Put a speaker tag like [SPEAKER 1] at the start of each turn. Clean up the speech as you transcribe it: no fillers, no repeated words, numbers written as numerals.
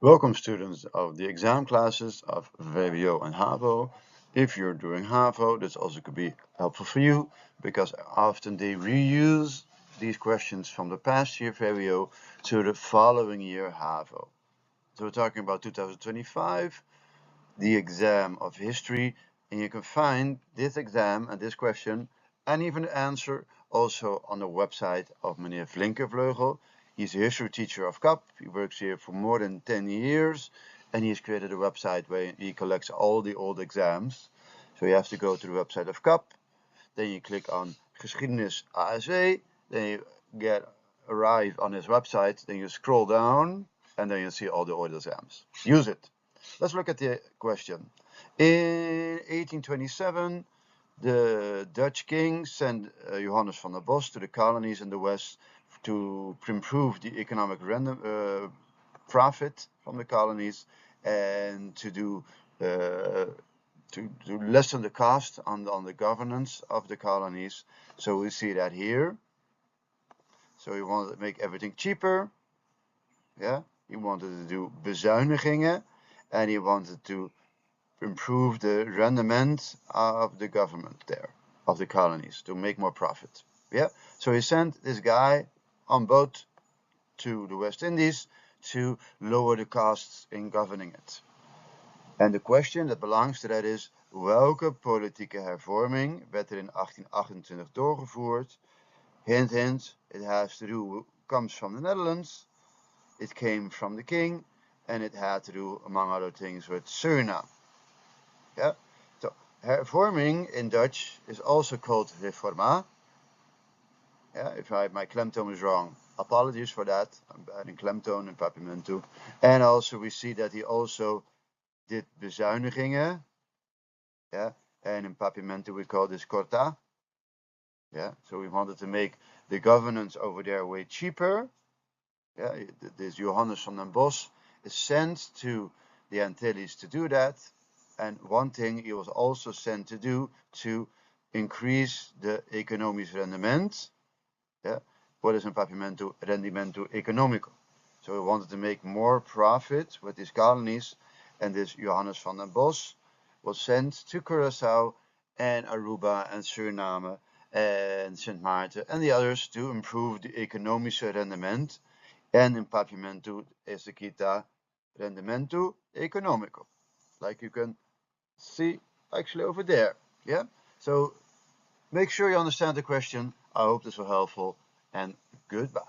[SPEAKER 1] Welcome students of the exam classes of VWO and HAVO. If you're doing HAVO, this also could be helpful for you because often they reuse these questions from the past year VWO to the following year HAVO. So we're talking about 2025, the exam of history, and you can find this exam and this question and even the answer also on the website of Meneer Vlinkervleugel. He's a history teacher of KAP. He works here for more than 10 years and he's created a website where he collects all the old exams. So you have to go to the website of KAP, then you click on Geschiedenis ASW, then you arrive on his website, then you scroll down and then you see all the old exams. Use it. Let's look at the question. In 1827, the Dutch king sent Johannes van der Bos to the colonies in the west to improve the economic profit from the colonies and to lessen the cost on the governance of the colonies. So we see that here. So he wanted to make everything cheaper. Yeah, he wanted to do bezuinigingen and he wanted to improve the rendement of the government there, of the colonies, to make more profit. Yeah, so he sent this guy on boat to the West Indies to lower the costs in governing it. And the question that belongs to that is, welke politieke hervorming werd er in 1828 doorgevoerd? Hint, hint, it has to do, comes from the Netherlands, it came from the king, and it had to do, among other things, with Suriname. Yeah, so hervorming in Dutch is also called reforma. Yeah, if my klemtoon is wrong, apologies for that. I'm adding klemtoon and papiamento. And also we see that he also did bezuinigingen. Yeah, and in papiamento we call this corta. Yeah, so we wanted to make the governance over there way cheaper. Yeah, this Johannes van den Bos is sent to the Antilles to do that. And one thing he was also sent to do to increase the economisch rendement. Yeah, what is in papiamento? Rendimento economico. So he wanted to make more profit with these colonies, and this Johannes van den Bos was sent to Curaçao and Aruba and Suriname and Sint Maarten and the others to improve the economische rendement. And in papiamento is the kita rendimento economico, like you can see actually over there. Yeah, so make sure you understand the question. I hope this was helpful and goodbye.